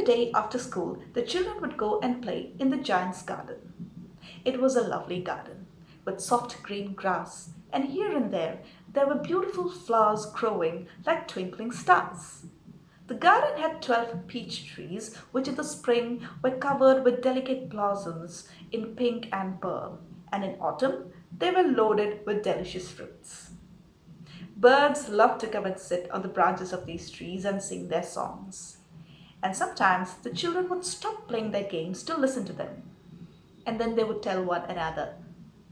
day after school, the children would go and play in the giant's garden. It was a lovely garden with soft green grass, and here and there were beautiful flowers growing like twinkling stars. The garden had 12 peach trees, which in the spring were covered with delicate blossoms in pink and pearl, and in autumn they were loaded with delicious fruits. Birds loved to come and sit on the branches of these trees and sing their songs. And sometimes the children would stop playing their games to listen to them. And then they would tell one another,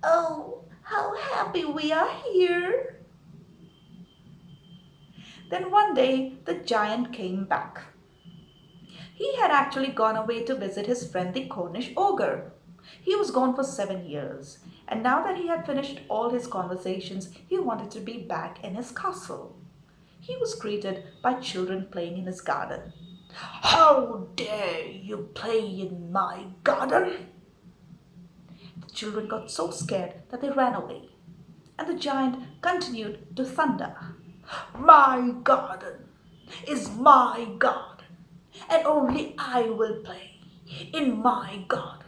"Oh, how happy we are here!" Then one day the giant came back. He had actually gone away to visit his friend the Cornish ogre. He was gone for 7 years, and now that he had finished all his conversations, he wanted to be back in his castle. He was greeted by children playing in his garden. "How dare you play in my garden?" The children got so scared that they ran away, and the giant continued to thunder. "My garden is my garden, and only I will play in my garden."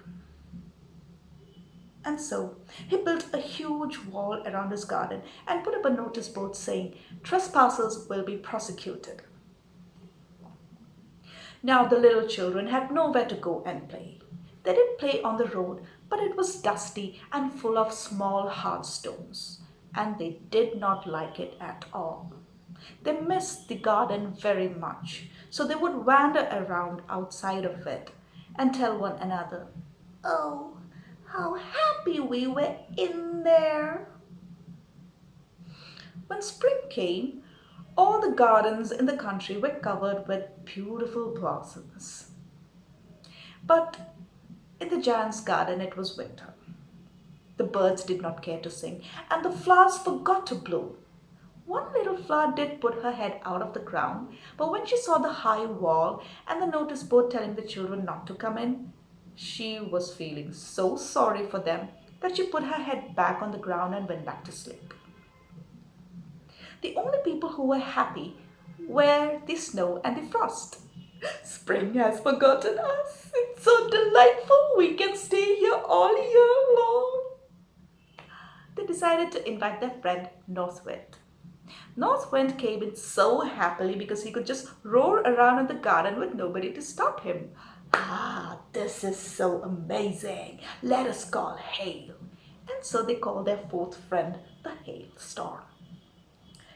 And so he built a huge wall around his garden and put up a notice board saying, "Trespassers will be prosecuted." Now the little children had nowhere to go and play. They did play on the road, but it was dusty and full of small hard stones, and they did not like it at all. They missed the garden very much, so they would wander around outside of it and tell one another, "Oh, how happy we were in there." When spring came, all the gardens in the country were covered with beautiful blossoms. But in the giant's garden it was winter. The birds did not care to sing, and the flowers forgot to bloom. One little flower did put her head out of the ground, but when she saw the high wall and the notice board telling the children not to come in, she was feeling so sorry for them that she put her head back on the ground and went back to sleep. The only people who were happy were the snow and the frost. "Spring has forgotten us. It's so delightful. We can stay here all year long." They decided to invite their friend North Wind. North Wind came in so happily because he could just roar around in the garden with nobody to stop him. "Ah, this is so amazing. Let us call Hail." And so they called their fourth friend the Hailstorm.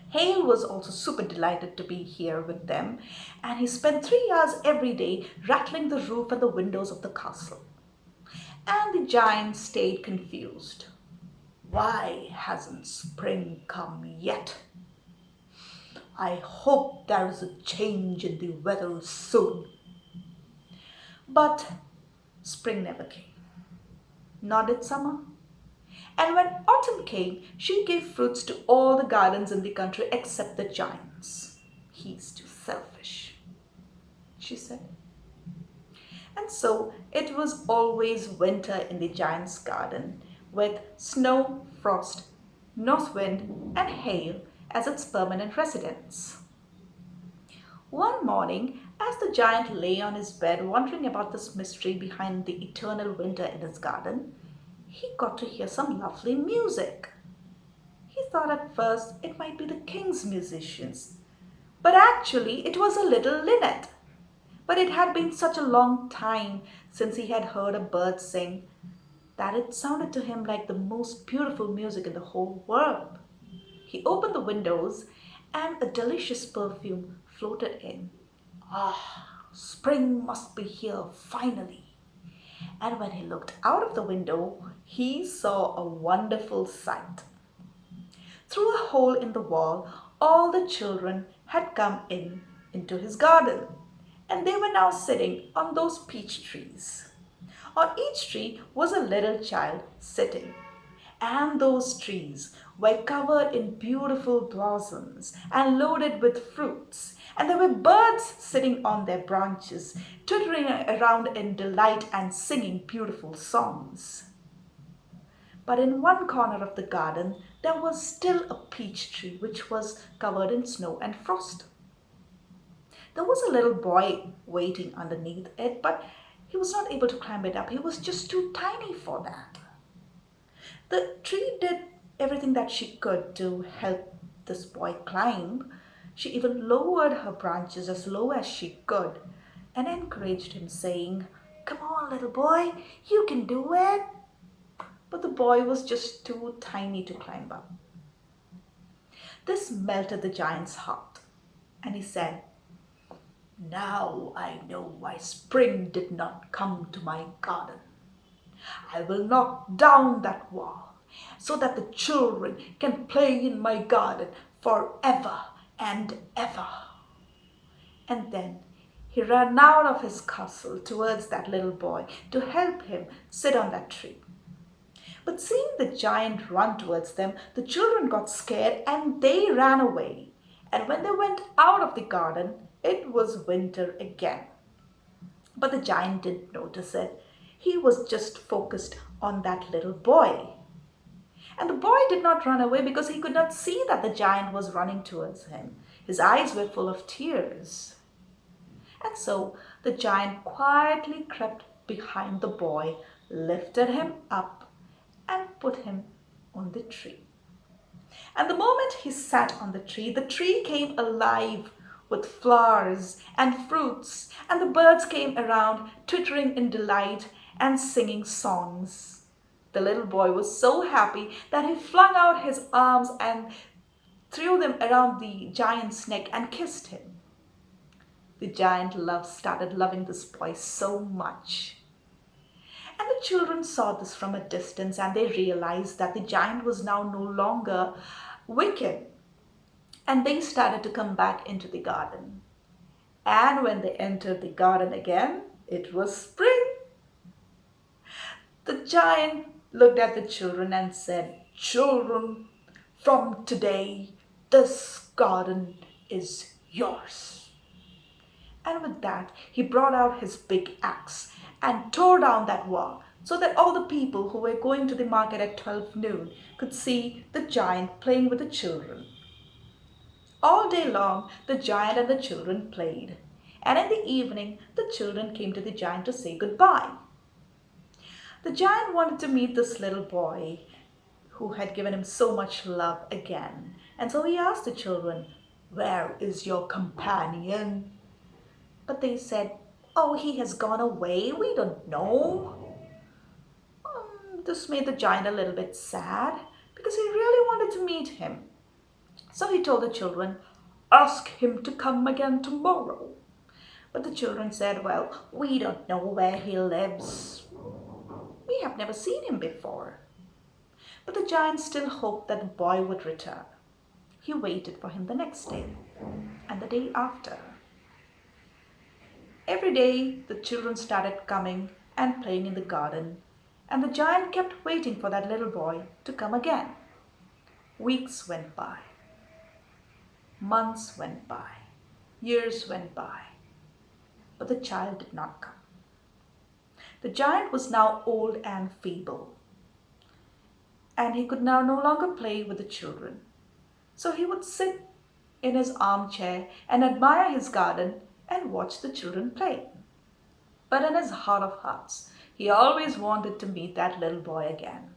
Hail was also super delighted to be here with them, and he spent 3 hours every day rattling the roof and the windows of the castle. And the giant stayed confused. Why hasn't spring come yet? I hope there is a change in the weather soon. But spring never came, nor did summer. And when autumn came, she gave fruits to all the gardens in the country except the giant's. "He's too selfish," she said. And so it was always winter in the giant's garden, with snow, frost, north wind, and hail as its permanent residents. One morning, as the giant lay on his bed wondering about this mystery behind the eternal winter in his garden, he got to hear some lovely music. He thought at first it might be the king's musicians, but actually it was a little linnet. But it had been such a long time since he had heard a bird sing that it sounded to him like the most beautiful music in the whole world. He opened the windows and a delicious perfume floated in. Ah, spring must be here finally. And when he looked out of the window, he saw a wonderful sight. Through a hole in the wall, all the children had come into his garden, and they were now sitting on those peach trees. On each tree was a little child sitting, and those trees were covered in beautiful blossoms and loaded with fruits, and there were birds sitting on their branches, twittering around in delight and singing beautiful songs. But in one corner of the garden, there was still a peach tree which was covered in snow and frost. There was a little boy waiting underneath it, but he was not able to climb it up. He was just too tiny for that. The tree did everything that she could to help this boy climb. She even lowered her branches as low as she could and encouraged him, saying, "Come on, little boy, you can do it." But the boy was just too tiny to climb up. This melted the giant's heart, and he said, "Now I know why spring did not come to my garden. I will knock down that wall so that the children can play in my garden forever and ever." And then he ran out of his castle towards that little boy to help him sit on that tree. But seeing the giant run towards them, the children got scared and they ran away. And when they went out of the garden, it was winter again. But the giant didn't notice it. He was just focused on that little boy. And the boy did not run away because he could not see that the giant was running towards him. His eyes were full of tears. And so the giant quietly crept behind the boy, lifted him up, and put him on the tree. And the moment he sat on the tree came alive with flowers and fruits, and the birds came around, twittering in delight and singing songs. The little boy was so happy that he flung out his arms and threw them around the giant's neck and kissed him. The giant started loving this boy so much. And the children saw this from a distance, and they realized that the giant was now no longer wicked. And they started to come back into the garden. And when they entered the garden again, it was spring. The giant looked at the children and said, "Children, from today, this garden is yours." And with that, he brought out his big axe and tore down that wall so that all the people who were going to the market at 12 noon could see the giant playing with the children. All day long, the giant and the children played. And in the evening, the children came to the giant to say goodbye. The giant wanted to meet this little boy who had given him so much love again. And so he asked the children, "Where is your companion?" But they said, "Oh, he has gone away. We don't know." This made the giant a little bit sad because he really wanted to meet him. So he told the children, "Ask him to come again tomorrow." But the children said, "Well, we don't know where he lives. We have never seen him before." But the giant still hoped that the boy would return. He waited for him the next day and the day after. Every day, the children started coming and playing in the garden, and the giant kept waiting for that little boy to come again. Weeks went by. Months went by. Years went by. But the child did not come. The giant was now old and feeble, and he could now no longer play with the children. So he would sit in his armchair and admire his garden and watch the children play. But in his heart of hearts, he always wanted to meet that little boy again.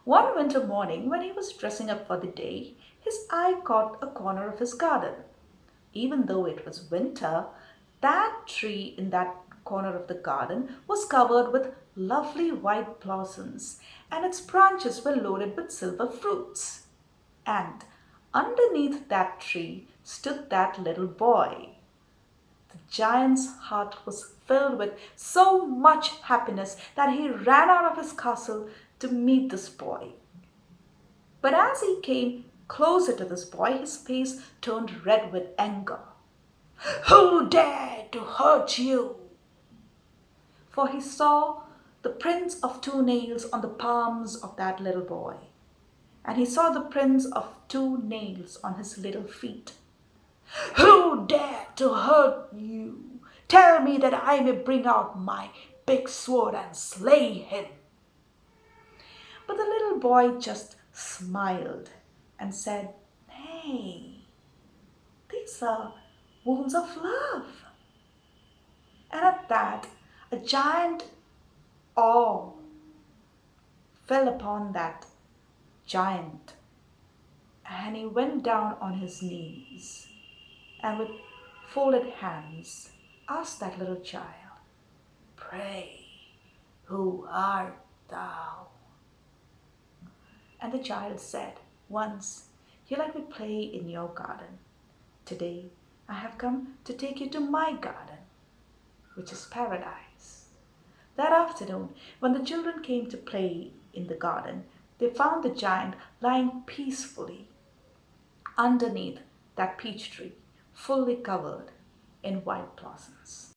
One winter morning, when he was dressing up for the day, his eye caught a corner of his garden. Even though it was winter, that tree in that corner of the garden was covered with lovely white blossoms, and its branches were loaded with silver fruits. And underneath that tree stood that little boy. The giant's heart was filled with so much happiness that he ran out of his castle to meet this boy. But as he came closer to this boy, his face turned red with anger. "Who dared to hurt you?" For he saw the prints of 2 nails on the palms of that little boy. And he saw the prints of 2 nails on his little feet. "Who dared to hurt you? Tell me that I may bring out my big sword and slay him." But the little boy just smiled and said, "Hey, these are wounds of love. And at that, a giant awe fell upon that giant, and he went down on his knees and with folded hands asked that little child, "Pray, who art thou?" And the child said, "Once you let me play in your garden. Today I have come to take you to my garden, which is paradise." That afternoon, when the children came to play in the garden, they found the giant lying peacefully underneath that peach tree, fully covered in white blossoms.